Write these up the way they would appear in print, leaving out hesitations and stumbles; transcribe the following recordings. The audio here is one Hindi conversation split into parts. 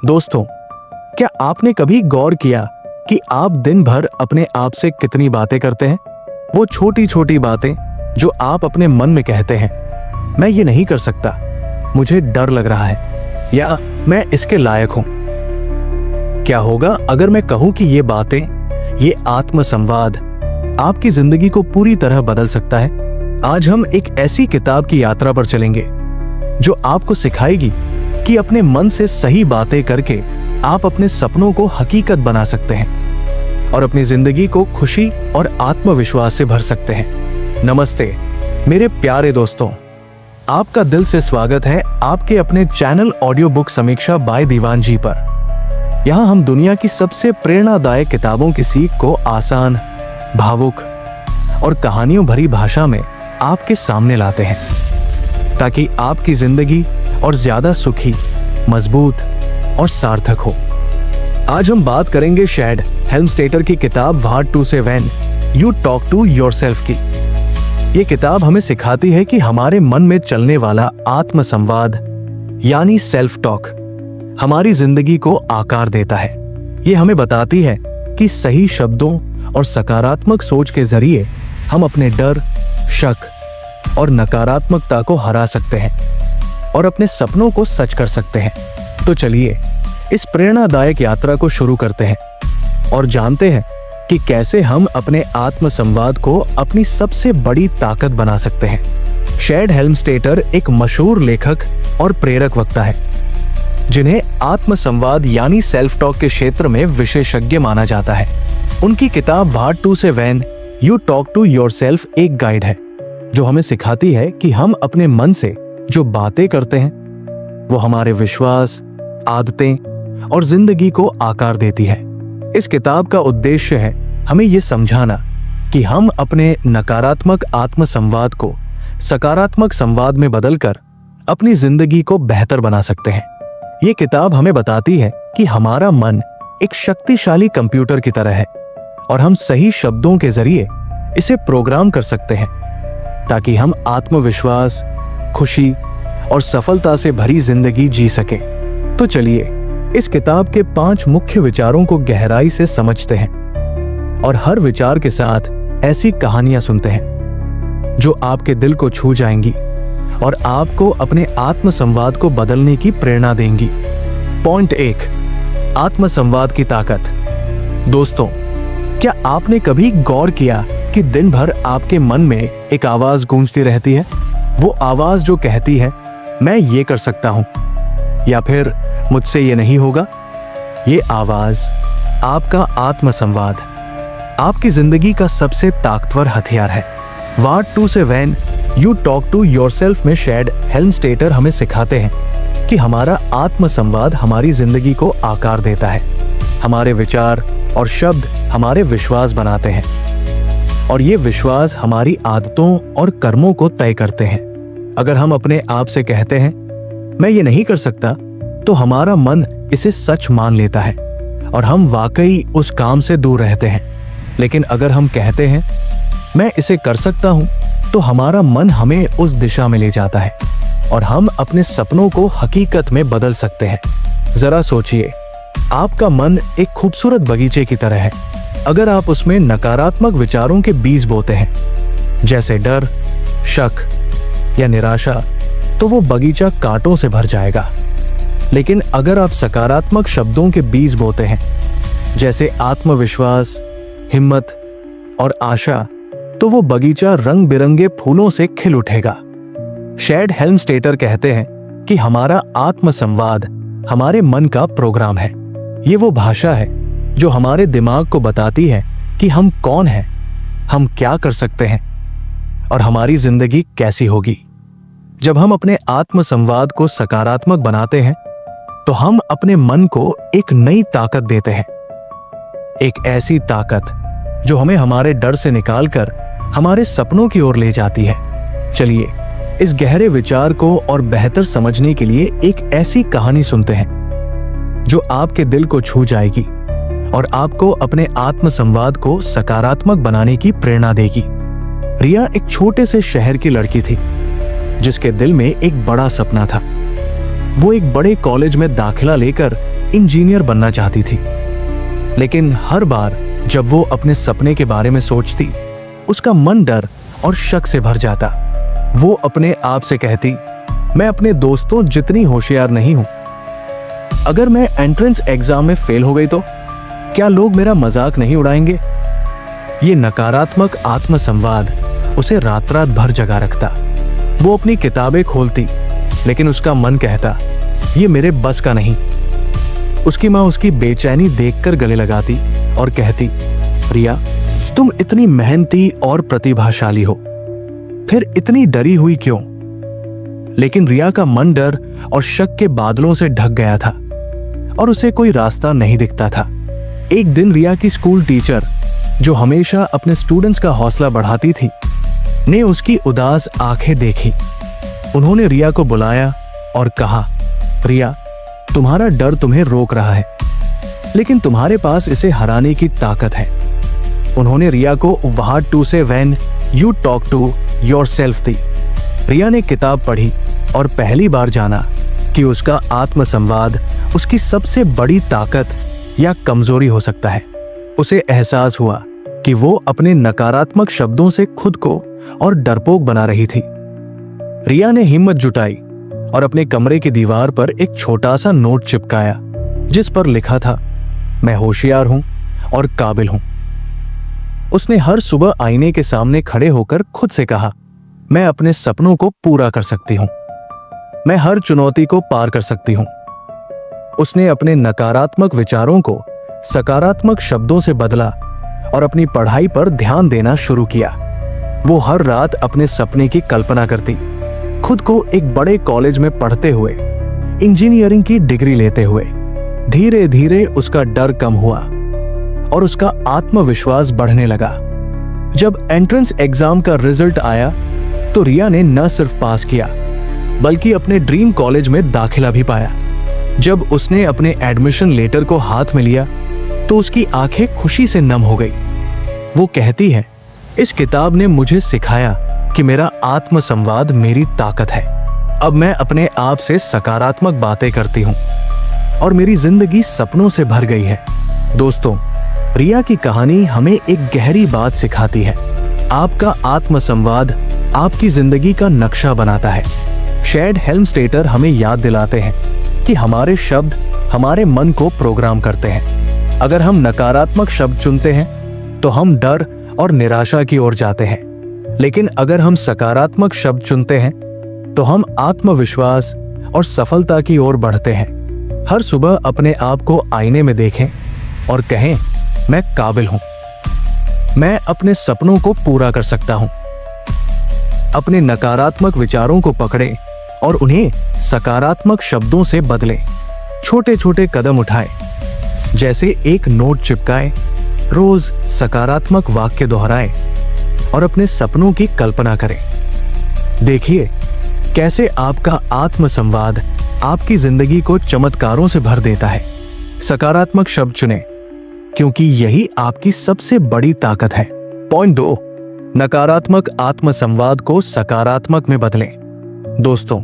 दोस्तों, क्या आपने कभी गौर किया कि आप दिन भर अपने आप से कितनी बातें करते हैं? वो छोटी छोटी बातें जो आप अपने मन में कहते हैं, मैं ये नहीं कर सकता, मुझे डर लग रहा है, या मैं इसके लायक हूं। क्या होगा अगर मैं कहूं कि ये बातें, ये आत्मसंवाद आपकी जिंदगी को पूरी तरह बदल सकता है? आज हम एक ऐसी किताब की यात्रा पर चलेंगे जो आपको सिखाएगी कि अपने मन से सही बातें करके आप अपने सपनों को हकीकत बना सकते हैं और अपनी जिंदगी को खुशी और आत्मविश्वास से भर सकते हैं। नमस्ते मेरे प्यारे दोस्तों, आपका दिल से स्वागत है आपके अपने चैनल ऑडियो बुक समीक्षा बाय दीवान जी पर। यहाँ हम दुनिया की सबसे प्रेरणादायक किताबों की सीख को आसान, भावुक और कहानियों भरी भाषा में आपके सामने लाते हैं, ताकि आपकी जिंदगी और ज्यादा सुखी, मजबूत और सार्थक हो। आज हम बात करेंगे शैड हेल्मस्टेटर की किताब what to say when you talk to yourself की। ये किताब हमें सिखाती है कि हमारे मन में चलने वाला आत्मसंवाद यानी सेल्फ टॉक हमारी जिंदगी को आकार देता है। ये हमें बताती है कि सही शब्दों और सकारात्मक सोच के जरिए हम अपने डर, शक और नकारात्मकता को हरा सकते हैं और अपने सपनों को सच कर सकते हैं। तो चलिए इस प्रेरणादायक यात्रा को शुरू करते हैं और जानते हैं कि कैसे हम अपने आत्मसंवाद को अपनी सबसे बड़ी ताकत बना सकते हैं। शैड हेल्मस्टेटर एक मशहूर लेखक और प्रेरक वक्ता है, जिन्हें आत्मसंवाद यानी सेल्फ टॉक के क्षेत्र में विशेषज्ञ माना जाता है। उनकी किताब what to say when you talk to yourself एक गाइड है जो हमें सिखाती है कि हम अपने मन से जो बातें करते हैं वो हमारे विश्वास, आदतें और जिंदगी को आकार देती है। इस किताब का उद्देश्य है हमें ये समझाना कि हम अपने नकारात्मक आत्मसंवाद को सकारात्मक संवाद में बदलकर अपनी जिंदगी को बेहतर बना सकते हैं। ये किताब हमें बताती है कि हमारा मन एक शक्तिशाली कंप्यूटर की तरह है और हम सही शब्दों के जरिए इसे प्रोग्राम कर सकते हैं ताकि हम आत्मविश्वास, खुशी और सफलता से भरी जिंदगी जी सके। तो चलिए इस किताब के 5 मुख्य विचारों को गहराई से समझते हैं और हर विचार के साथ ऐसी कहानियां सुनते हैं जो आपके दिल को छू जाएंगी और आपको अपने आत्मसंवाद को बदलने की प्रेरणा देंगी। पॉइंट 1, आत्मसंवाद की ताकत। दोस्तों, क्या आपने कभी गौर किया कि दिन भर आपके मन में एक आवाज गूंजती रहती है? वो आवाज जो कहती है मैं ये कर सकता हूं या फिर मुझसे ये नहीं होगा। ये आवाज आपका आत्मसंवाद आपकी जिंदगी का सबसे ताकतवर हथियार है। What to say when you talk to yourself में शैड हेल्मस्टेटर हमें सिखाते हैं कि हमारा आत्मसंवाद हमारी जिंदगी को आकार देता है। हमारे विचार और शब्द हमारे विश्वास बनाते हैं और ये विश्वास हमारी आदतों और कर्मों को तय करते हैं। अगर हम अपने आप से कहते हैं मैं ये नहीं कर सकता, तो हमारा मन इसे सच मान लेता है और हम वाकई उस काम से दूर रहते हैं। लेकिन अगर हम कहते हैं मैं इसे कर सकता हूं, तो हमारा मन हमें उस दिशा में ले जाता है और हम अपने सपनों को हकीकत में बदल सकते हैं। जरा सोचिए, आपका मन एक खूबसूरत बगीचे की तरह है। अगर आप उसमें नकारात्मक विचारों के बीज बोते हैं, जैसे डर, शक या निराशा, तो वो बगीचा कांटों से भर जाएगा। लेकिन अगर आप सकारात्मक शब्दों के बीज बोते हैं, जैसे आत्मविश्वास, हिम्मत और आशा, तो वो बगीचा रंग बिरंगे फूलों से खिल उठेगा। शैड हेल्मस्टेटर कहते हैं कि हमारा आत्मसंवाद हमारे मन का प्रोग्राम है। ये वो भाषा है जो हमारे दिमाग को बताती है कि हम कौन हैं, हम क्या कर सकते हैं और हमारी जिंदगी कैसी होगी। जब हम अपने आत्मसंवाद को सकारात्मक बनाते हैं, तो हम अपने मन को एक नई ताकत देते हैं, एक ऐसी ताकत जो हमें हमारे डर से निकालकर हमारे सपनों की ओर ले जाती है। चलिए इस गहरे विचार को और बेहतर समझने के लिए एक ऐसी कहानी सुनते हैं जो आपके दिल को छू जाएगी और आपको अपने आत्मसंवाद को सकारात्मक बनाने की प्रेरणा देगी। रिया एक छोटे से शहर की लड़की थी जिसके दिल में एक बड़ा सपना था। वो एक बड़े कॉलेज में दाखिला लेकर इंजीनियर बनना चाहती थी, लेकिन हर बार जब वो अपने सपने के बारे में सोचती, उसका मन डर और शक से भर जाता। वो अपने आप से कहती, मैं अपने दोस्तों जितनी होशियार नहीं हूं। अगर मैं एंट्रेंस एग्जाम में फेल हो गई तो क्या लोग मेरा मजाक नहीं उड़ाएंगे? ये नकारात्मक आत्मसंवाद उसे रात रात भर जगा रखता। वो अपनी किताबें खोलती, लेकिन उसका मन कहता, ये मेरे बस का नहीं। उसकी माँ उसकी बेचैनी देखकर गले लगाती और कहती, रिया, तुम इतनी मेहनती और प्रतिभाशाली हो, फिर इतनी डरी हुई क्यों? लेकिन रिया का मन डर और शक के बादलों से ढक गया था और उसे कोई रास्ता नहीं दिखता था। एक दिन रिया की स्कूल टीचर, जो हमेशा अपने स्टूडेंट्स का हौसला बढ़ाती थी, ने उसकी उदास आंखें देखी। उन्होंने रिया को बुलाया और कहा, रिया, तुम्हारा डर तुम्हें रोक रहा है, लेकिन तुम्हारे पास इसे हराने की ताकत है। उन्होंने रिया को what to say when you talk to yourself दी। रिया ने किताब पढ़ी और पहली बार जाना कि उसका आत्मसंवाद उसकी सबसे बड़ी ताकत या कमजोरी हो सकता है। उसे एहसास हुआ कि वो अपने नकारात्मक शब्दों से खुद को और डरपोक बना रही थी। रिया ने हिम्मत जुटाई और अपने कमरे की दीवार पर एक छोटा सा नोट चिपकाया, जिस पर लिखा था, मैं होशियार हूं और काबिल हूं। उसने हर सुबह आईने के सामने खड़े होकर खुद से कहा, मैं अपने सपनों को पूरा कर सकती हूं, मैं हर चुनौती को पार कर सकती हूं। उसने अपने नकारात्मक विचारों को सकारात्मक शब्दों से बदला और अपनी पढ़ाई पर ध्यान देना शुरू किया। वो हर रात अपने सपने की कल्पना करती, खुद को एक बड़े कॉलेज में पढ़ते हुए, इंजीनियरिंग की डिग्री लेते हुए। धीरे धीरे उसका डर कम हुआ और उसका आत्मविश्वास बढ़ने लगा। जब एंट्रेंस एग्जाम का रिजल्ट आया तो रिया ने न सिर्फ पास किया, बल्कि अपने ड्रीम कॉलेज में दाखिला भी पाया। जब उसने अपने एडमिशन लेटर को हाथ में लिया तो उसकी आंखें खुशी से नम हो गई। वो कहती है, इस किताब ने मुझे सिखाया कि मेरा आत्मसंवाद मेरी ताकत है। अब मैं अपने आप से सकारात्मक बातें करती हूँ और मेरी जिंदगी सपनों से भर गई है। दोस्तों, रिया की कहानी हमें एक गहरी बात सिखाती है। आपका आत्मसंवाद आपकी जिंदगी का नक्शा बनाता है। शेड हेल्मस्टेटर हमें याद दिलाते हैं कि हमारे शब्द हमारे मन को प्रोग्राम करते हैं। अगर हम नकारात्मक शब्द चुनते हैं तो हम डर और निराशा की ओर जाते हैं, लेकिन अगर हम सकारात्मक शब्द चुनते हैं तो हम आत्मविश्वास और सफलता की ओर बढ़ते हैं। हर सुबह अपने आप को आईने में देखें और कहें, मैं काबिल हूं, मैं अपने सपनों को पूरा कर सकता हूं। अपने नकारात्मक विचारों को पकड़ें और उन्हें सकारात्मक शब्दों से बदलें। छोटे छोटे कदम उठाएं, जैसे एक नोट चिपकाएं, रोज सकारात्मक वाक्य दोहराएं और अपने सपनों की कल्पना करें। देखिए कैसे आपका आत्मसंवाद आपकी जिंदगी को चमत्कारों से भर देता है। सकारात्मक शब्द चुनें, क्योंकि यही आपकी सबसे बड़ी ताकत है। पॉइंट 2, नकारात्मक आत्मसंवाद को सकारात्मक में बदलें। दोस्तों,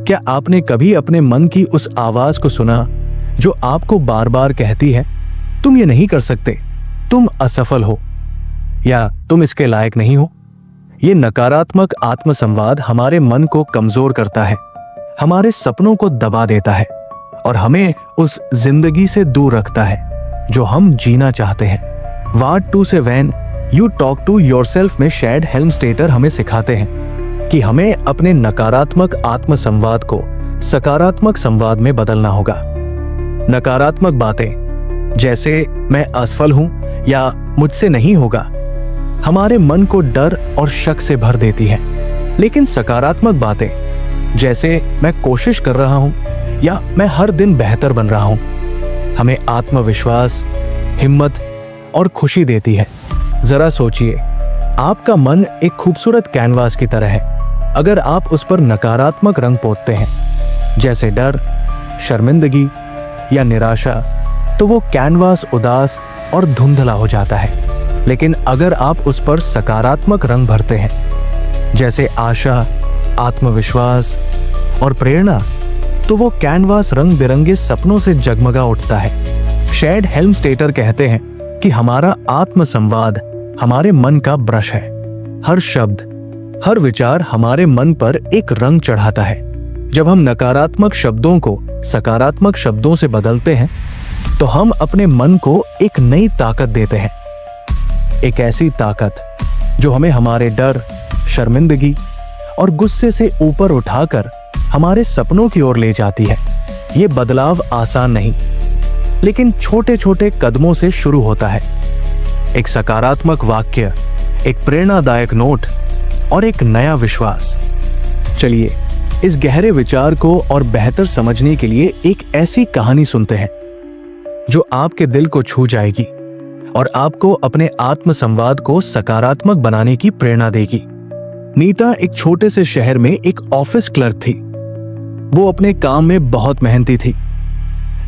क्या आपने कभी अपने मन की उस आवाज को सुना जो आपको बार बार कहती है, तुम ये नहीं कर सकते, तुम असफल हो, या तुम इसके लायक नहीं हो? ये नकारात्मक आत्मसंवाद हमारे मन को कमजोर करता है, हमारे सपनों को दबा देता है और हमें उस जिंदगी से दूर रखता है जो हम जीना चाहते हैं। What to say when you talk to yourself में शेड हेल्मस्टेटर हमें सिखाते हैं कि हमें अपने नकारात्मक आत्मसंवाद को सकारात्मक संवाद में बदलना होगा। नकारात्मक बातें जैसे मैं असफल हूं या मुझसे नहीं होगा हमारे मन को डर और शक से भर देती है, लेकिन सकारात्मक बातें जैसे मैं कोशिश कर रहा हूं या मैं हर दिन बेहतर बन रहा हूं हमें आत्मविश्वास, हिम्मत और खुशी देती है। जरा सोचिए, आपका मन एक खूबसूरत कैनवास की तरह है। अगर आप उस पर नकारात्मक रंग पोतते हैं, जैसे डर, शर्मिंदगी या निराशा, तो वो कैनवास उदास और धुंधला हो जाता है। लेकिन अगर आप उस पर सकारात्मक रंग भरते हैं, जैसे आशा, आत्मविश्वास और प्रेरणा, तो वो कैनवास रंग बिरंगे सपनों से जगमगा उठता है। शेड हेल्मस्टेटर कहते हैं कि हमारा आत्म संवाद हमारे मन का ब्रश है। हर शब्द, हर विचार हमारे मन पर एक रंग चढ़ाता है। जब हम नकारात्मक शब्दों को सकारात्मक शब्दों से बदलते हैं तो हम अपने मन को एक नई ताकत देते हैं। एक ऐसी ताकत जो हमें हमारे डर, शर्मिंदगी और गुस्से से ऊपर उठाकर हमारे सपनों की ओर ले जाती है। ये बदलाव आसान नहीं, लेकिन छोटे छोटे कदमों से शुरू होता है। एक सकारात्मक वाक्य, एक प्रेरणादायक नोट और एक नया विश्वास। चलिए इस गहरे विचार को और बेहतर समझने के लिए एक ऐसी कहानी सुनते हैं जो आपके दिल को छू जाएगी और आपको अपने आत्म संवाद को सकारात्मक बनाने की प्रेरणा देगी। नीता एक छोटे से शहर में एक ऑफिस क्लर्क थी। वो अपने काम में बहुत मेहनती थी,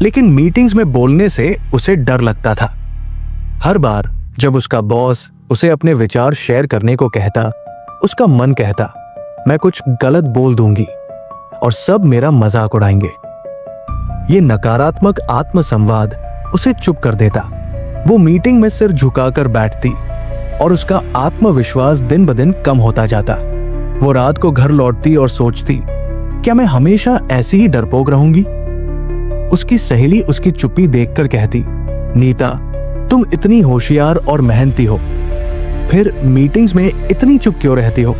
लेकिन मीटिंग्स में बोलने से उसे डर लगता था। हर बार जब उसका बॉस उसे अपने विचार शेयर करने को कहता, उसका मन कहता, मैं कुछ गलत बोल दूंगी और सब मेरा मजाक उड़ाएंगे। ये नकारात्मक आत्म संवाद उसे चुप कर देता। वो मीटिंग में सिर झुकाकर बैठती और उसका आत्मविश्वास दिन ब दिन कम होता जाता। वो रात को घर लौटती और सोचती, क्या मैं हमेशा ऐसी ही डरपोक रहूंगी? उसकी सहेली उसकी चुप्पी देखकर कहती, नीता, तुम इतनी होशियार और मेहनती हो, फिर मीटिंग्स में इतनी चुप क्यों रहती हो?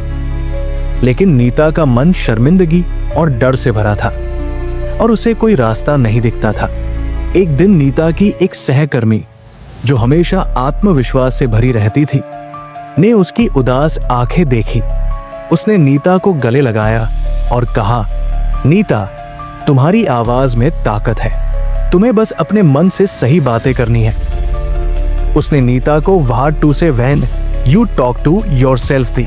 लेकिन नीता का मन शर्मिंदगी और डर से भरा था और उसे कोई रास्ता नहीं दिखता था। एक दिन नीता की एक सहकर्मी, जो हमेशा आत्मविश्वास से भरी रहती थी, ने उसकी उदास आंखें देखी। उसने नीता को गले लगाया और कहा, नीता, तुम्हारी आवाज में ताकत है, तुम्हें बस अपने मन से सही बातें करनी है। उसने नीता को what to say when you talk to yourself दी।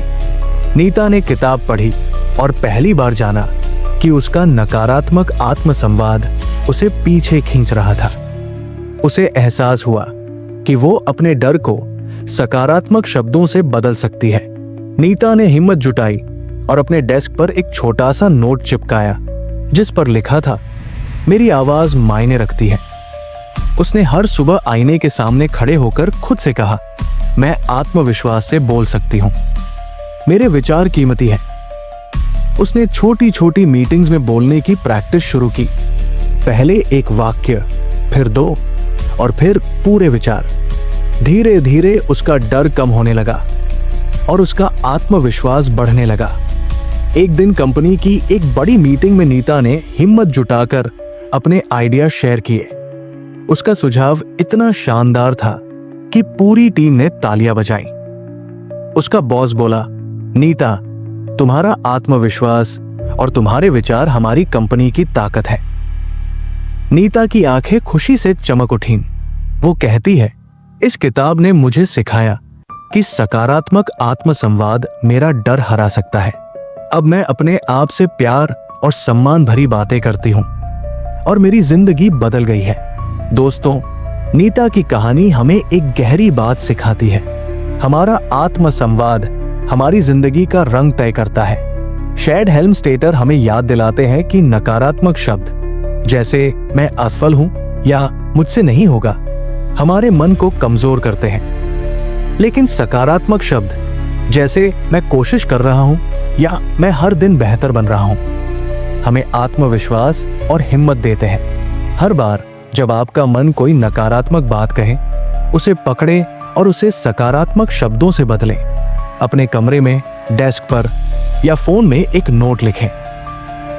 नीता ने किताब पढ़ी और पहली बार जाना कि उसका नकारात्मक आत्मसंवाद उसे पीछे खींच रहा था। उसे एहसास हुआ कि वो अपने डर को सकारात्मक शब्दों से बदल सकती है। नीता ने हिम्मत जुटाई और अपने डेस्क पर एक छोटा सा नोट चिपकाया जिस पर लिखा था, मेरी आवाज मायने रखती है। उसने हर सुबह आईने के सामने खड़े होकर खुद से कहा, मैं आत्मविश्वास से बोल सकती हूँ, मेरे विचार कीमती हैं। उसने छोटी छोटी मीटिंग्स में बोलने की प्रैक्टिस शुरू की। पहले एक वाक्य, फिर 2 और फिर पूरे विचार। धीरे धीरे उसका डर कम होने लगा और उसका आत्मविश्वास बढ़ने लगा। एक दिन कंपनी की एक बड़ी मीटिंग में नीता ने हिम्मत जुटाकर अपने आइडिया शेयर किए। उसका सुझाव इतना शानदार था कि पूरी टीम ने तालियां बजाई। उसका बॉस बोला, नीता, तुम्हारा आत्मविश्वास और तुम्हारे विचार हमारी कंपनी की ताकत है। नीता की आंखें खुशी से चमक उठीं। वो कहती है, इस किताब ने मुझे सिखाया कि सकारात्मक आत्मसंवाद मेरा डर हरा सकता है। अब मैं अपने आप से प्यार और सम्मान भरी बातें करती हूँ और मेरी जिंदगी बदल गई है। दोस्तों, नीता की कहानी हमें एक गहरी बात सिखाती है। हमारा आत्मसंवाद हमारी जिंदगी का रंग तय करता है। शेड हेल्मस्टेटर हमें याद दिलाते हैं कि नकारात्मक शब्द जैसे मैं असफल हूं या मुझसे नहीं होगा हमारे मन को कमजोर करते हैं, लेकिन सकारात्मक शब्द जैसे मैं कोशिश कर रहा हूं या मैं हर दिन बेहतर बन रहा हूं हमें आत्मविश्वास और हिम्मत देते हैं। हर बार जब आपका मन कोई नकारात्मक बात कहे, उसे पकड़े और उसे सकारात्मक शब्दों से बदलें। अपने कमरे में, डेस्क पर या फोन में एक नोट लिखें,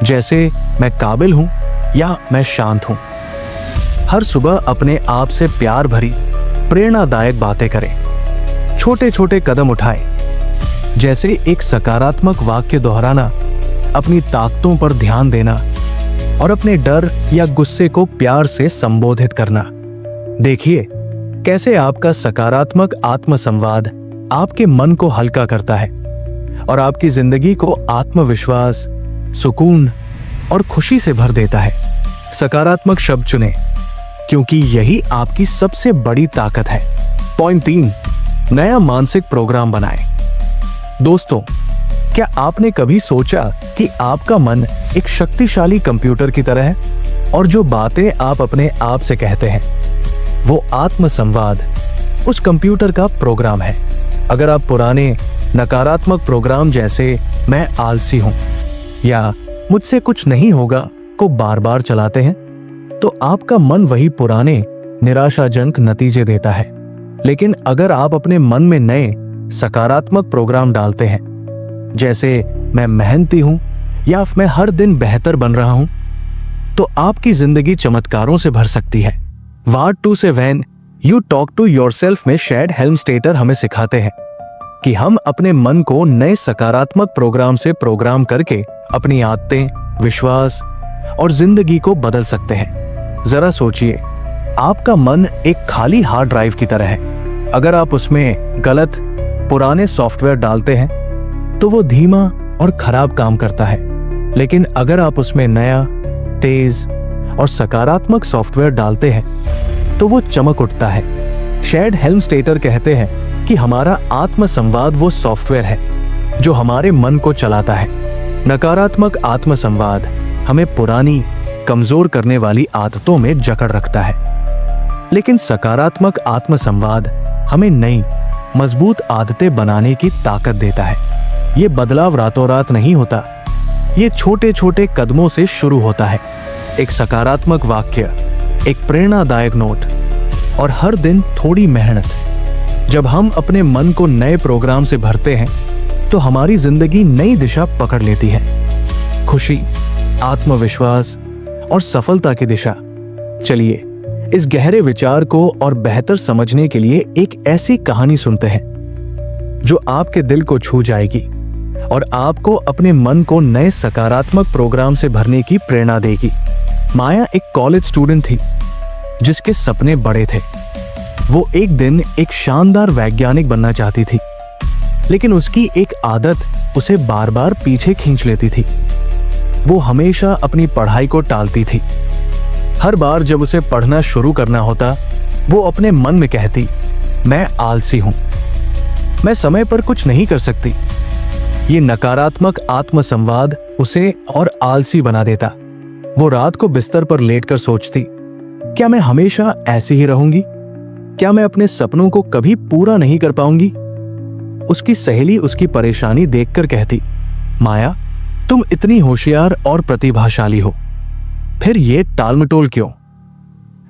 जैसे मैं काबिल हूं या मैं शांत हूं। हर सुबह अपने आप से प्यार भरी प्रेरणादायक बातें करें। छोटे छोटे कदम उठाएं, जैसे एक सकारात्मक वाक्य दोहराना, अपनी ताकतों पर ध्यान देना और अपने डर या गुस्से को प्यार से संबोधित करना। देखिए कैसे आपका सकारात्मक आत्मसंवाद आपके मन को हल्का करता है और आपकी जिंदगी को आत्मविश्वास, सुकून और खुशी से भर देता है। सकारात्मक शब्द चुनें, क्योंकि यही आपकी सबसे बड़ी ताकत है। पॉइंट 3, नया मानसिक प्रोग्राम बनाएं। दोस्तों, क्या आपने कभी सोचा कि आपका मन एक शक्तिशाली कंप्यूटर की तरह है और जो बातें आप अपने आप से कहते हैं वो आत्म संवाद उस कंप्यूटर का प्रोग्राम है। अगर आप पुराने नकारात्मक प्रोग्राम जैसे मैं आलसी हूं या मुझसे कुछ नहीं होगा को बार बार चलाते हैं तो आपका मन वही पुराने निराशाजनक नतीजे देता है। लेकिन अगर आप अपने मन में नए सकारात्मक प्रोग्राम डालते हैं जैसे मैं मेहनती हूं या मैं हर दिन बेहतर बन रहा हूं तो आपकी जिंदगी चमत्कारों से भर सकती है। What 2 say when you talk to yourself में शेड हेल्मस्टेटर हमें सिखाते हैं कि हम अपने मन को नए सकारात्मक प्रोग्राम से प्रोग्राम करके अपनी आदतें, विश्वास और जिंदगी को बदल सकते हैं। जरा सोचिए, आपका मन एक खाली हार्ड ड्राइव की तरह है। अगर आप उसमें गलत पुराने सॉफ्टवेयर डालते हैं तो वो धीमा और खराब काम करता है। लेकिन अगर आप उसमें नया, तेज और सकारात्मक सॉफ्टवेयर डालते हैं तो वो चमक उठता है। शेड हेल्मस्टेटर कहते हैं कि हमारा आत्म संवाद वो सॉफ्टवेयर है जो हमारे मन को चलाता है। नकारात्मक आत्म संवाद हमें पुरानी, कमजोर करने वाली आदतों में जकड़ रखता है, लेकिन सकारात्मक आत्म संवाद हमें नई, मजबूत आदतें बनाने की ताकत देता है। ये बदलाव रातों रात नहीं होता, ये छोटे छोटे कदमों से शुरू होता है। एक सकारात्मक वाक्य, एक प्रेरणादायक नोट और हर दिन थोड़ी मेहनत। जब हम अपने मन को नए प्रोग्राम से भरते हैं तो हमारी जिंदगी नई दिशा पकड़ लेती है। खुशी, आत्मविश्वास और सफलता की दिशा। चलिए इस गहरे विचार को और बेहतर समझने के लिए एक ऐसी कहानी सुनते हैं जो आपके दिल को छू जाएगी और आपको अपने मन को नए सकारात्मक प्रोग्राम से भरने की प्रेरणा देगी। माया एक कॉलेज स्टूडेंट थी जिसके सपने बड़े थे। वो एक दिन एक शानदार वैज्ञानिक बनना चाहती थी, लेकिन उसकी एक आदत उसे बार बार पीछे खींच लेती थी। वो हमेशा अपनी पढ़ाई को टालती थी। हर बार जब उसे पढ़ना शुरू करना होता वो अपने मन में कहती, मैं आलसी हूं, मैं समय पर कुछ नहीं कर सकती। ये नकारात्मक आत्म संवाद उसे और आलसी बना देता। वो रात को बिस्तर पर लेटकर सोचती, क्या मैं हमेशा ऐसी ही रहूंगी? क्या मैं अपने सपनों को कभी पूरा नहीं कर पाऊंगी? उसकी सहेली उसकी परेशानी देखकर कहती, माया, तुम इतनी होशियार और प्रतिभाशाली हो, फिर ये टालमटोल क्यों?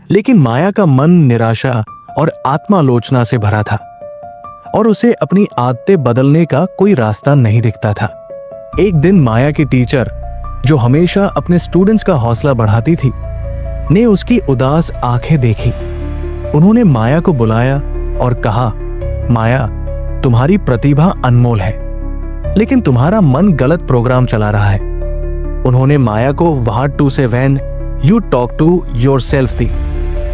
लेकिन माया का मन निराशा और आत्मालोचना से भरा था और उसे अपनी आदतें बदलने का कोई रास्ता नहीं दिखता था। एक दिन माया की टीचर, जो हमेशा अपने स्टूडेंट्स का हौसला बढ़ाती थी, ने उसकी उदास आंखें देखी। उन्होंने माया को बुलाया और कहा, माया, तुम्हारी प्रतिभा अनमोल है, लेकिन तुम्हारा मन गलत प्रोग्राम चला रहा है। उन्होंने माया को what 2 say when you talk to yourself दी।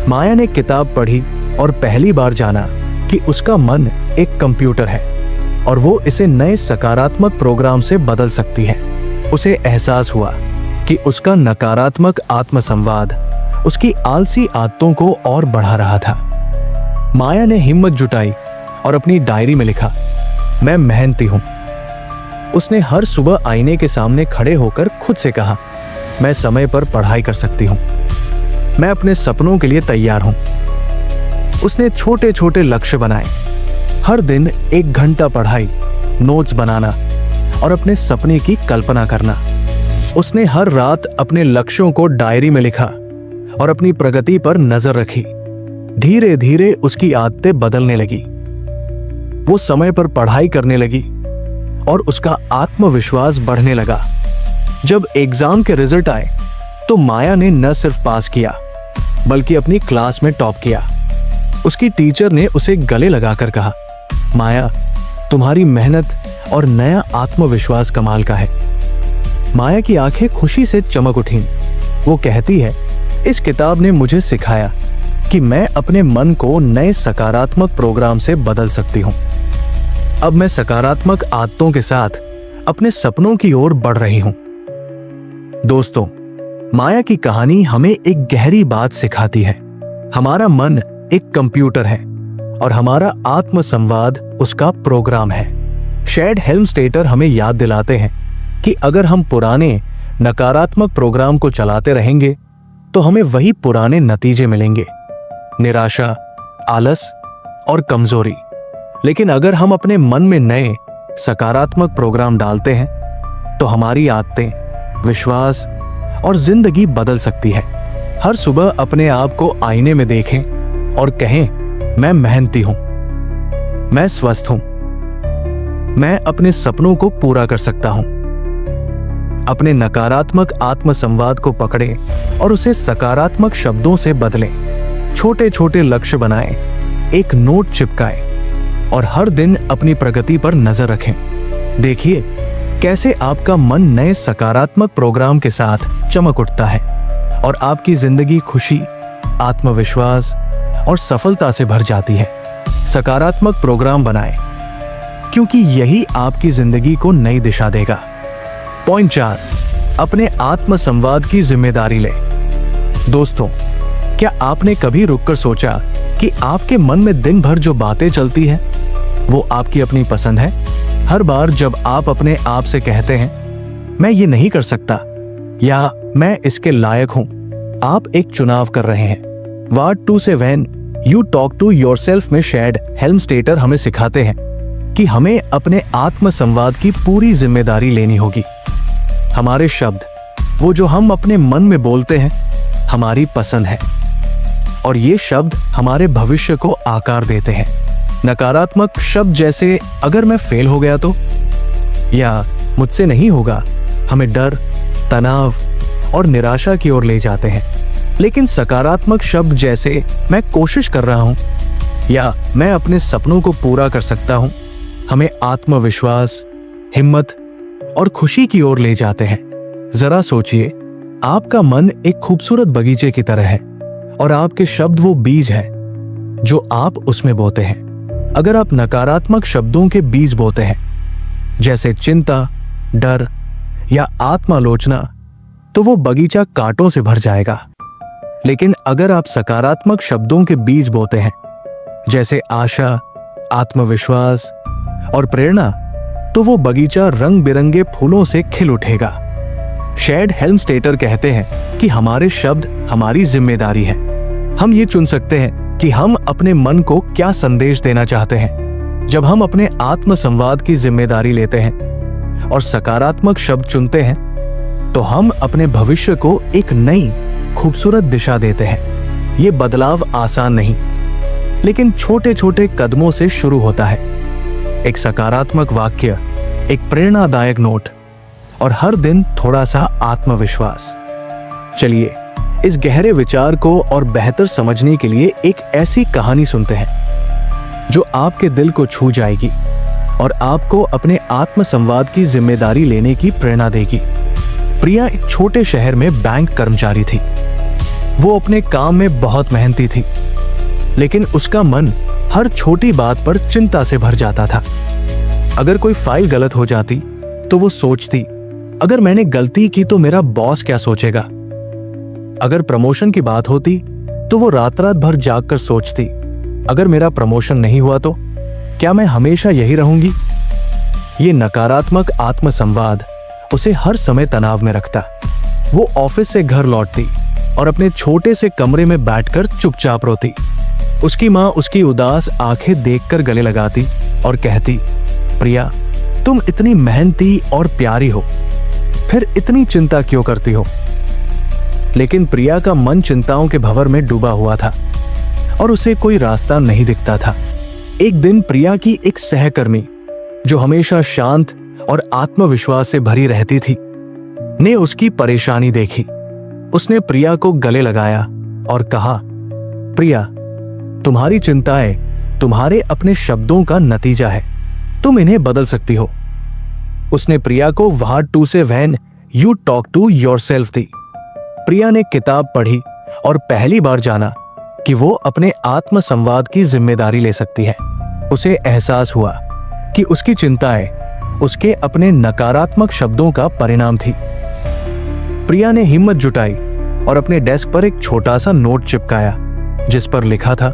माया ने किताब पढ़ी और पहली बार जाना कि उसका मन एक कंप्यूटर है और वो इसे नए सकारात्मक प्रोग्राम से बदल सकती है। उसे एहसास हुआ कि उसका नकारात्मक आत्म संवाद उसकी आलसी आदतों को और बढ़ा रहा था। माया ने हिम्मत जुटाई और अपनी डायरी में लिखा, मैं मेहनती हूं। उसने हर सुबह आईने के सामने खड़े होकर खुद से कहा, मैं समय पर पढ़ाई कर सकती हूं, मैं अपने सपनों के लिए तैयार हूं। उसने छोटे छोटे लक्ष्य बनाए, हर दिन 1 घंटा पढ़ाई, नोट्स बनाना और अपने सपने की कल्पना करना। उसने हर रात अपने लक्ष्यों को डायरी में लिखा और अपनी प्रगति पर नजर रखी। धीरे धीरे उसकी आदतें बदलने लगी। वो समय पर पढ़ाई करने लगी और उसका आत्मविश्वास बढ़ने लगा। जब एग्जाम के रिजल्ट आए तो माया ने न सिर्फ पास किया बल्कि अपनी क्लास में टॉप किया। उसकी टीचर ने उसे गले लगाकर कहा, माया, तुम्हारी मेहनत और नया आत्मविश्वास कमाल का है। माया की आंखें खुशी से चमक उठीं। वो कहती है, इस किताब ने मुझे सिखाया कि मैं अपने मन को नए सकारात्मक प्रोग्राम से बदल सकती हूँ। अब मैं सकारात्मक आदतों के साथ अपने सपनों की ओर बढ़ रही हूँ। दोस्तों, माया की कहानी हमें एक गहरी बात सिखाती है। हमारा मन एक कंप्यूटर है और हमारा आत्म संवाद उसका प्रोग्राम है। शेड हेल्मस्टेटर हमें याद दिलाते हैं कि अगर हम पुराने नकारात्मक प्रोग्राम को चलाते रहेंगे तो हमें वही पुराने नतीजे मिलेंगे, निराशा, आलस और कमजोरी। लेकिन अगर हम अपने मन में नए सकारात्मक प्रोग्राम डालते हैं तो हमारी आदतें, विश्वास और जिंदगी बदल सकती है। हर सुबह अपने आप को आईने में देखें और कहें, मैं मेहनती हूं, मैं स्वस्थ हूं, मैं अपने सपनों को पूरा कर सकता हूं। अपने नकारात्मक आत्मसंवाद को पकड़ें और उसे सकारात्मक शब्दों से बदलें। छोटे छोटे लक्ष्य बनाएं, एक नोट चिपकाएं और हर दिन अपनी प्रगति पर नजर रखें। देखिए कैसे आपका मन नए सकारात्मक प्रोग्राम के साथ चमक उठता है और आपकी जिंदगी खुशी, आत्मविश्वास और सफलता से भर जाती है। सकारात्मक प्रोग्राम बनाएं, क्योंकि यही आपकी जिंदगी को नई दिशा देगा। पॉइंट 4, अपने आत्मसंवाद की जिम्मेदारी लें। दोस्तों, क्या आपने कभी रुककर सोचा कि आपके मन में दिन भर जो बातें चलती हैं वो आपकी अपनी पसंद है? हर बार जब आप अपने आप से कहते हैं, मैं ये नहीं कर सकता या मैं इसके लायक हूं, आप एक चुनाव कर रहे हैं। What 2 say when you talk to yourself में शेड हेल्मस्टेटर हमें सिखाते हैं कि हमें अपने आत्मसंवाद की पूरी जिम्मेदारी लेनी होगी। हमारे शब्द, वो जो हम अपने मन में बोलते हैं, हमारी पसंद है और ये शब्द हमारे भविष्य को आकार देते हैं। नकारात्मक शब्द जैसे अगर मैं फेल हो गया तो, या मुझसे नहीं होगा, हमें डर, तनाव और निराशा की ओर ले जाते हैं। लेकिन सकारात्मक शब्द जैसे मैं कोशिश कर रहा हूं या मैं अपने सपनों को पूरा कर सकता हूं, हमें आत्मविश्वास, हिम्मत और खुशी की ओर ले जाते हैं। जरा सोचिए, आपका मन एक खूबसूरत बगीचे की तरह है और आपके शब्द वो बीज है जो आप उसमें बोते हैं। अगर आप नकारात्मक शब्दों के बीज बोते हैं, जैसे चिंता, डर या आत्मालोचना, तो वो बगीचा कांटों से भर जाएगा। लेकिन अगर आप सकारात्मक शब्दों के बीज बोते हैं, जैसे आशा, आत्मविश्वास और प्रेरणा, तो वो बगीचा रंग बिरंगे फूलों से खिल उठेगा। शेड हेल्मस्टेटर कहते हैं कि हमारे शब्द हमारी जिम्मेदारी है। हम ये चुन सकते हैं कि हम अपने मन को क्या संदेश देना चाहते हैं। जब हम अपने आत्मसंवाद की जिम्मेदारी लेते हैं और सकारात्मक शब्द चुनते हैं, तो हम अपने भविष्य को एक नई खूबसूरत दिशा देते हैं। ये बदलाव आसान नहीं, लेकिन छोटे छोटे कदमों से शुरू होता है। एक सकारात्मक वाक्य, एक प्रेरणादायक नोट और हर दिन थोड़ा सा आत्मविश्वास। चलिए इस गहरे विचार को और बेहतर समझने के लिए एक ऐसी कहानी सुनते हैं जो आपके दिल को छू जाएगी और आपको अपने आत्मसंवाद की जिम्मेदारी लेने की प्रेरणा देगी। प्रिया एक छोटे शहर में बैंक कर्मचारी थी। वो अपने काम में बहुत मेहनती थी, लेकिन उसका मन हर छोटी बात पर चिंता से भर जाता था। अगर कोई फाइल गलत हो जाती तो वो सोचती, अगर मैंने गलती की तो मेरा बॉस क्या सोचेगा। अगर प्रमोशन की बात होती तो वो रात रात भर जागकर सोचती, अगर मेरा प्रमोशन नहीं हुआ तो क्या मैं हमेशा यही रहूंगी। ये नकारात्मक आत्मसंवाद उसे हर समय तनाव में रखता। वो ऑफिस से घर लौटती और अपने छोटे से कमरे में बैठकर चुपचाप रोती। उसकी माँ उसकी उदास आंखें देखकर गले लगाती और कहती, प्रिया, तुम इतनी मेहनती और प्यारी हो, फिर इतनी चिंता क्यों करती हो। लेकिन प्रिया का मन चिंताओं के भंवर में डूबा हुआ था और उसे कोई रास्ता नहीं दिखता था। एक दिन प्रिया की एक सहकर्मी, जो हमेशा शांत और आत्मविश्वास से भरी रहती थी, ने उसकी परेशानी देखी। उसने प्रिया को गले लगाया और कहा, प्रिया, तुम्हारी चिंताएं तुम्हारे अपने शब्दों का नतीजा है, तुम इन्हें बदल सकती हो। उसने प्रिया को what 2 say when you talk to yourself दी। प्रिया ने किताब पढ़ी और पहली बार जाना कि वो अपने आत्मसंवाद की जिम्मेदारी ले सकती है। उसे एहसास हुआ कि उसकी चिंताएं उसके अपने नकारात्मक शब्दों का परिणाम थी। प्रिया ने हिम्मत जुटाई और अपने डेस्क पर एक छोटा सा नोट चिपकाया जिस पर लिखा था,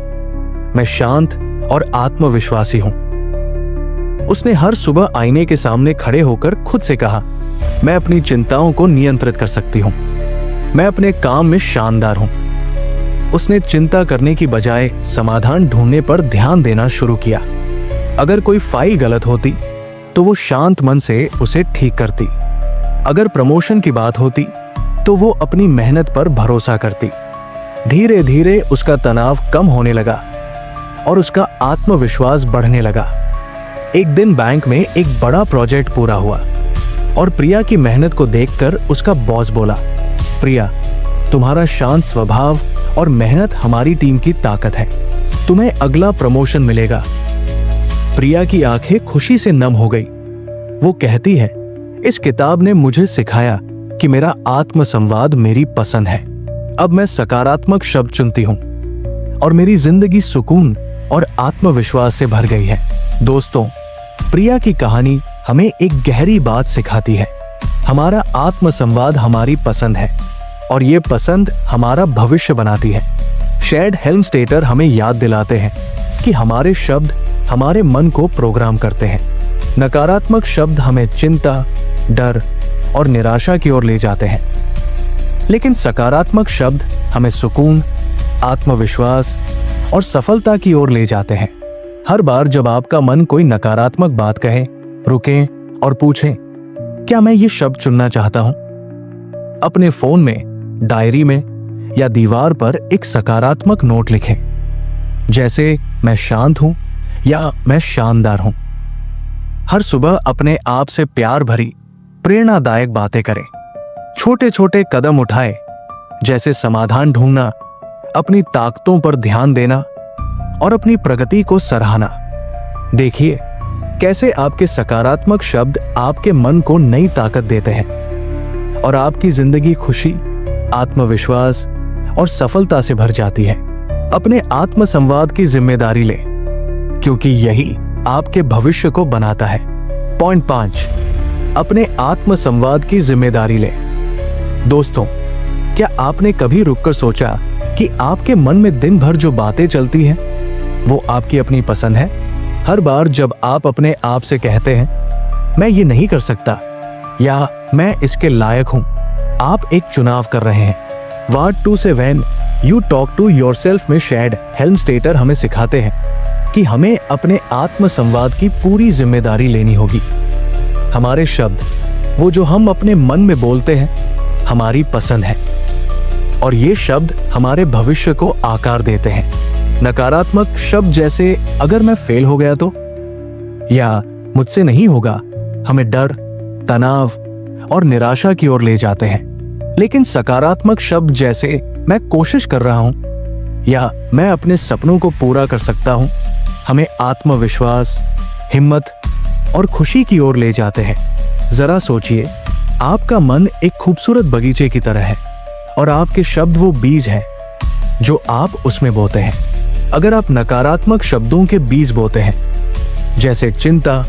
मैं शांत और आत्मविश्वासी हूं। उसने हर सुबह आईने के सामने खड़े होकर खुद से कहा, मैं अपनी चिंताओं को नियंत्रित कर सकती हूँ, मैं अपने काम में शानदार हूँ। उसने चिंता करने की बजाय समाधान ढूंढने पर ध्यान देना शुरू किया। अगर कोई फाइल गलत होती तो वो शांत मन से उसे ठीक करती। अगर प्रमोशन की बात होती तो वो अपनी मेहनत पर भरोसा करती। धीरे धीरे उसका तनाव कम होने लगा और उसका आत्मविश्वास बढ़ने लगा। एक दिन बैंक में एक बड़ा प्रोजेक्ट पूरा हुआ और प्रिया की मेहनत को देखकर उसका बॉस बोला, प्रिया, तुम्हारा शांत स्वभाव और मेहनत हमारी टीम की ताकत है, तुम्हें अगला प्रमोशन मिलेगा। प्रिया की आंखें खुशी से नम हो गई। वो कहती है, इस किताब ने मुझे सिखाया कि मेरा आत्मसंवाद मेरी पसंद है। अब मैं सकारात्मक शब्द चुनती हूँ और मेरी जिंदगी सुकून और आत्मविश्वास से भर गई है। दोस्तों, प्रिया की कहानी हमें एक गहरी बात सिखाती है। हमारा आत्मसंवाद हमारी पसंद है और ये पसंद हमारा भविष्य बनाती है। शेड हेल्मस्टेटर हमें याद दिलाते हैं कि हमारे शब्द हमारे मन को प्रोग्राम करते हैं। नकारात्मक शब्द हमें चिंता, डर और निराशा की ओर ले जाते हैं, लेकिन सकारात्मक शब्द हमें सुकून, आत्मविश्वास और सफलता की ओर ले जाते हैं। हर बार जब आपका मन कोई नकारात्मक बात कहे, रुकें और पूछें, क्या मैं ये शब्द चुनना चाहता हूं? अपने फोन में, डायरी में या दीवार पर एक सकारात्मक नोट लिखें, जैसे मैं शांत हूं या मैं शानदार हूं। हर सुबह अपने आप से प्यार भरी प्रेरणादायक बातें करें। छोटे छोटे कदम उठाएं, जैसे समाधान ढूंढना, अपनी ताकतों पर ध्यान देना और अपनी प्रगति को सराहना। देखिए कैसे आपके सकारात्मक शब्द आपके मन को नई ताकत देते हैं और आपकी जिंदगी खुशी, आत्मविश्वास और सफलता से भर जाती है। अपने आत्मसंवाद की जिम्मेदारी लें, क्योंकि यही आपके भविष्य को बनाता है। पॉइंट 5, अपने आत्मसंवाद की जिम्मेदारी लें। दोस्तों, क्या आपने कभी रुककर सोचा कि आपके मन में दिन भर जो बातें चलती हैं वो आपकी अपनी पसंद है? हर बार जब आप अपने आप से कहते हैं, मैं ये नहीं कर सकता या मैं इसके लायक हूं, आप एक चुनाव कर रहे हैं। What to say when you talk to yourself में शेड हेल्मस्टेटर हमें सिखाते हैं कि हमें अपने आत्मसंवाद की पूरी जिम्मेदारी लेनी होगी। हमारे शब्द, वो जो हम अपने मन में बोलते हैं, हमारी पसंद है और ये शब्द हमारे भविष्य को आकार देते हैं। नकारात्मक शब्द जैसे अगर मैं फेल हो गया तो या मुझसे नहीं होगा, हमें डर, तनाव और निराशा की ओर ले जाते हैं। लेकिन सकारात्मक शब्द जैसे मैं कोशिश कर रहा हूं या मैं अपने सपनों को पूरा कर सकता हूं, हमें आत्मविश्वास, हिम्मत और खुशी की ओर ले जाते हैं। जरा सोचिए, आपका मन एक खूबसूरत बगीचे की तरह है और आपके शब्द वो बीज हैं जो आप उसमें बोते हैं। अगर आप नकारात्मक शब्दों के बीज बोते हैं, जैसे चिंता,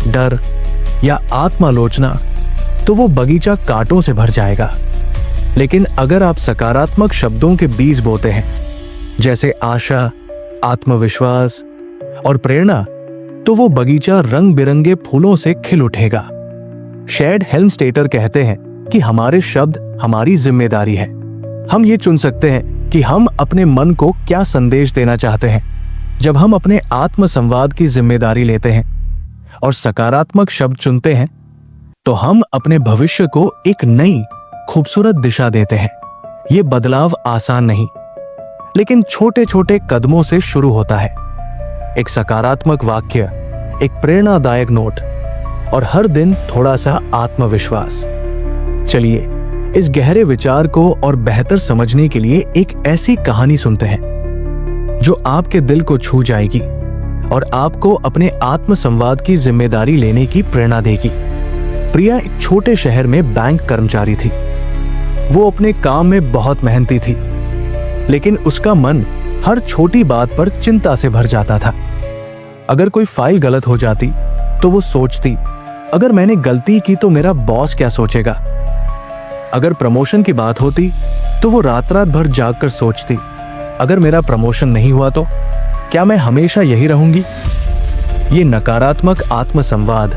डर या आत्मालोचना, तो वो बगीचा कांटों से भर जाएगा। लेकिन अगर आप सकारात्मक शब्दों के बीज बोते हैं, जैसे आशा, आत्मविश्वास और प्रेरणा, तो वो बगीचा रंग बिरंगे फूलों से खिल उठेगा। शेड हेल्मस्टेटर कहते हैं कि हमारे शब्द हमारी जिम्मेदारी है। हम ये चुन सकते हैं कि हम अपने मन को क्या संदेश देना चाहते हैं। जब हम अपने आत्मसंवाद की जिम्मेदारी लेते हैं और सकारात्मक शब्द चुनते हैं, तो हम अपने भविष्य को एक नई खूबसूरत दिशा देते हैं। ये बदलाव आसान नहीं, लेकिन छोटे छोटे कदमों से शुरू होता है। एक सकारात्मक वाक्य, एक प्रेरणादायक नोट और हर दिन थोड़ा सा आत्मविश्वास। चलिए इस गहरे विचार को और बेहतर समझने के लिए एक ऐसी कहानी सुनते हैं जो आपके दिल को छू जाएगी और आपको अपने आत्मसंवाद की जिम्मेदारी लेने की प्रेरणा देगी। प्रिया एक छोटे शहर में बैंक कर्मचारी थी। वो अपने काम में बहुत मेहनती थी, लेकिन उसका मन हर छोटी बात पर चिंता से भर जाता था। अगर कोई फाइल गलत हो जाती तो वो सोचती, अगर मैंने गलती की तो मेरा बॉस क्या सोचेगा। अगर प्रमोशन की बात होती तो वो रात रात भर जागकर सोचती, अगर मेरा प्रमोशन नहीं हुआ तो क्या मैं हमेशा यही रहूंगी। ये नकारात्मक आत्म संवाद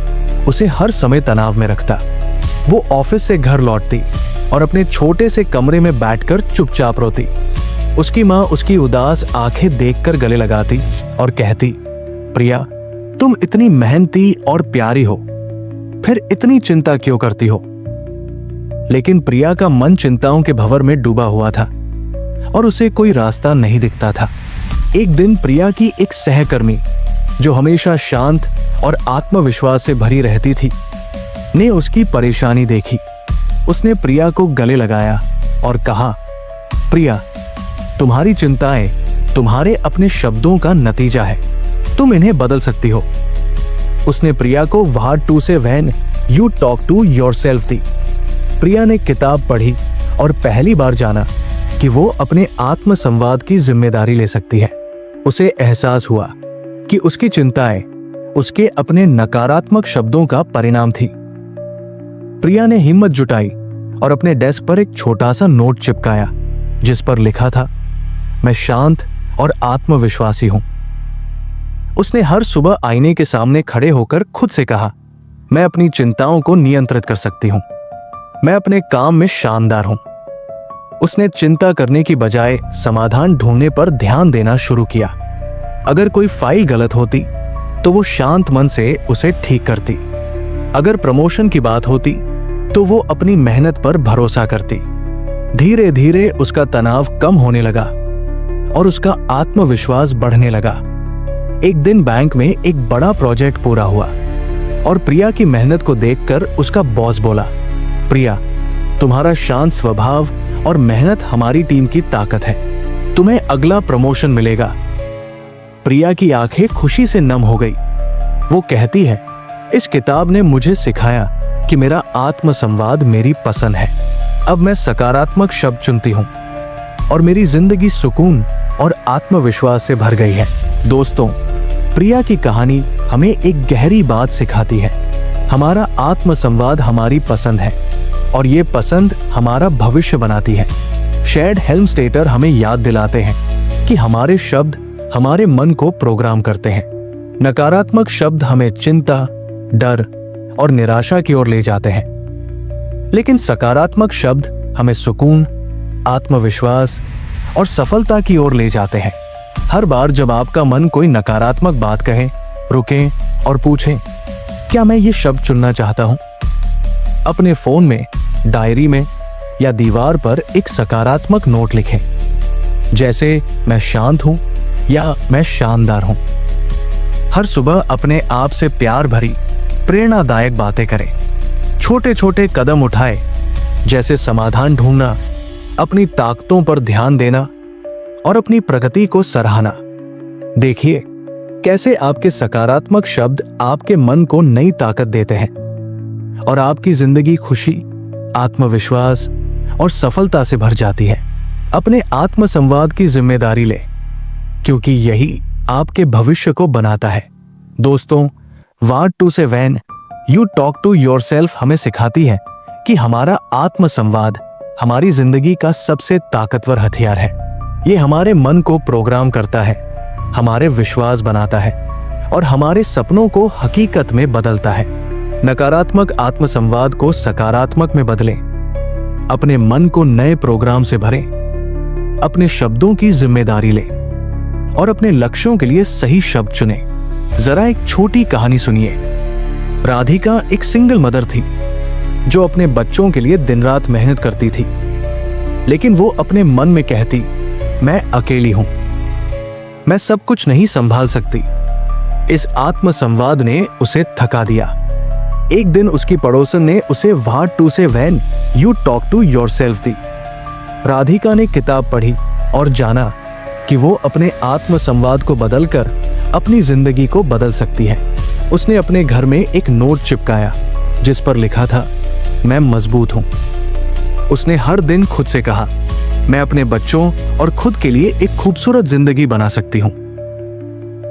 उसे हर समय तनाव में रखता। वो ऑफिस से घर लौटती और अपने छोटे से कमरे में बैठकर चुपचाप रोती। उसकी माँ उसकी उदास आंखें देखकर गले लगाती और कहती, प्रिया, तुम इतनी मेहनती और प्यारी हो, फिर इतनी चिंता क्यों करती हो? लेकिन प्रिया का मन चिंताओं के भंवर में डूबा हुआ था और उसे कोई रास्ता नहीं दिखता था। एक दिन प्रिया की एक सहकर्मी, जो हमेशा शांत और आत्मविश्वास से भरी रहती थी, ने उसकी परेशानी देखी। उसने प्रिया को गले लगाया और कहा, प्रिया, तुम्हारी चिंताएं तुम्हारे अपने शब्दों का नतीजा है, तुम इन्हें बदल सकती हो। उसने प्रिया को what 2 say when you talk to yourself दी। प्रिया ने किताब पढ़ी और पहली बार जाना कि वो अपने आत्म संवाद की जिम्मेदारी ले सकती है। उसे एहसास हुआ कि उसकी चिंताएं उसके अपने नकारात्मक शब्दों का परिणाम थी। प्रिया ने हिम्मत जुटाई और अपने डेस्क पर एक छोटा सा नोट चिपकाया जिस पर लिखा था, मैं शांत और आत्मविश्वासी हूं। उसने हर सुबह आईने के सामने खड़े होकर खुद से कहा, मैं अपनी चिंताओं को नियंत्रित कर सकती हूं, मैं अपने काम में शानदार हूं। उसने चिंता करने की बजाय समाधान ढूंढने पर ध्यान देना शुरू किया। अगर कोई फाइल गलत होती तो वो शांत मन से उसे ठीक करती। अगर प्रमोशन की बात होती तो वो अपनी मेहनत पर भरोसा करती। धीरे धीरे उसका तनाव कम होने लगा और उसका आत्मविश्वास बढ़ने लगा। एक दिन बैंक में एक बड़ा प्रोजेक्ट पूरा हुआ और प्रिया की मेहनत को देखकर उसका बॉस बोला, प्रिया, तुम्हारा शांत स्वभाव और मेहनत हमारी टीम की ताकत है, तुम्हें अगला प्रमोशन मिलेगा। प्रिया की आंखें खुशी से नम हो गई। वो कहती है, इस किताब ने मुझे सिखाया कि मेरा आत्म संवाद मेरी पसंद है। अब मैं सकारात्मक शब्द चुनती हूँ और मेरी जिंदगी सुकून और आत्मविश्वास से भर गई है। दोस्तों, प्रिया की कहानी हमें एक गहरी बात सिखाती है। हमारा आत्म संवाद हमारी पसंद है और ये पसंद हमारा भविष्य बनाती है। शेड हेल्मस्टेटर हमें याद दिलाते हैं कि हमारे शब्द हमारे मन को प्रोग्राम करते हैं। नकारात्मक शब्द हमें चिंता, डर और निराशा की ओर ले जाते हैं, लेकिन सकारात्मक शब्द हमें सुकून, आत्मविश्वास और सफलता की ओर ले जाते हैं। हर बार जब आपका मन कोई नकारात्मक बात कहे, रुकें और पूछें, क्या मैं ये शब्द चुनना चाहता हूं? अपने फोन में, डायरी में या दीवार पर एक सकारात्मक नोट लिखें, जैसे मैं शांत हूं या मैं शानदार हूं। हर सुबह अपने आप से प्यार भरी, प्रेरणादायक बातें करें। छोटे छोटे कदम उठाएं, जैसे समाधान ढूंढना, अपनी ताकतों पर ध्यान देना और अपनी प्रगति को सराहना। देखिए कैसे आपके सकारात्मक शब्द आपके मन को नई ताकत देते हैं और आपकी जिंदगी खुशी, आत्मविश्वास और सफलता से भर जाती है। अपने आत्म संवाद की जिम्मेदारी लें, क्योंकि यही आपके भविष्य को बनाता है। दोस्तों, what 2 say when you talk to yourself हमें सिखाती है कि हमारा आत्म संवाद हमारी जिंदगी का सबसे ताकतवर हथियार है। ये हमारे मन को प्रोग्राम करता है, हमारे विश्वास बनाता है और हमारे सपनों को हकीकत में बदलता है। नकारात्मक आत्म संवाद को सकारात्मक में बदलें, अपने मन को नए प्रोग्राम से भरें, अपने शब्दों की जिम्मेदारी लें और अपने लक्ष्यों के लिए सही शब्द चुनें। जरा एक छोटी कहानी सुनिए। राधिका एक सिंगल मदर थी जो अपने बच्चों के लिए दिन रात मेहनत करती थी, लेकिन वो अपने मन में कहती, मैं अकेली हूं, मैं सब कुछ नहीं संभाल सकती। इस आत्म संवाद ने उसे थका दिया। एक दिन उसकी पड़ोसन ने उसे what 2 say when you talk to yourself दी। राधिका ने किताब पढ़ी और जाना कि वो अपने आत्म संवाद को बदलकर अपनी जिंदगी को बदल सकती है। उसने अपने घर में एक नोट चिपकाया जिस पर लिखा था, मैं मजबूत हूं। उसने हर दिन खुद से कहा, मैं अपने बच्चों और खुद के लिए एक खूबसूरत जिंदगी बना सकती हूं।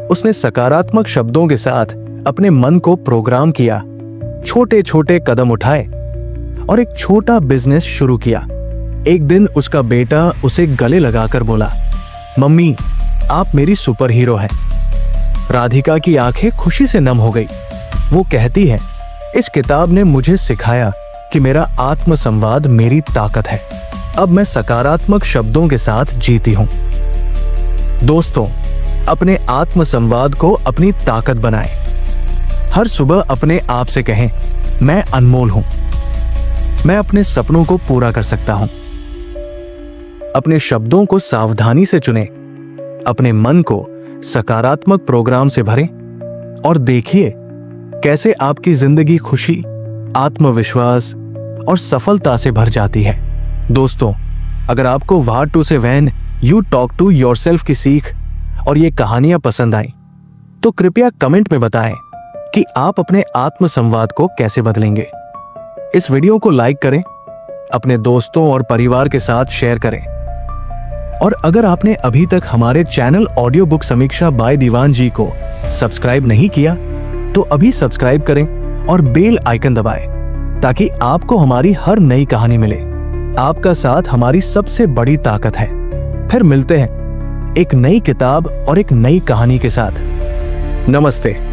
उसने सकारात्मक शब्दों के साथ अपने मन को प्रोग्राम किया, छोटे छोटे कदम उठाए और एक छोटा बिजनेस शुरू किया। एक दिन उसका बेटा उसे गले लगाकर बोला, मम्मी, आप मेरी सुपर हीरो हैं। राधिका की आंखें खुशी से नम हो गई। वो कहती है, इस किताब ने मुझे सिखाया कि मेरा आत्म संवाद मेरी ताकत है। अब मैं सकारात्मक शब्दों के साथ जीती हूं। दोस्तों, अपने आत्म संवाद को अपनी ताकत बनाएं। हर सुबह अपने आप से कहें, मैं अनमोल हूं, मैं अपने सपनों को पूरा कर सकता हूं। अपने शब्दों को सावधानी से चुनें, अपने मन को सकारात्मक प्रोग्राम से भरें और देखिए कैसे आपकी जिंदगी खुशी, आत्मविश्वास और सफलता से भर जाती है। दोस्तों, अगर आपको what to say when you talk to yourself की सीख और ये कहानियां पसंद आई तो कृपया कमेंट में बताएं कि आप अपने आत्म संवाद को कैसे बदलेंगे। इस वीडियो को लाइक करें, अपने दोस्तों और परिवार के साथ शेयर करें और अगर आपने अभी तक हमारे चैनल ऑडियो बुक समीक्षा बाय दीवान जी को सब्सक्राइब नहीं किया तो अभी सब्सक्राइब करें और बेल आइकन दबाएं ताकि आपको हमारी हर नई कहानी मिले। आपका साथ हमारी सबसे बड़ी ताकत है। फिर मिलते हैं एक नई किताब और एक नई कहानी के साथ। नमस्ते।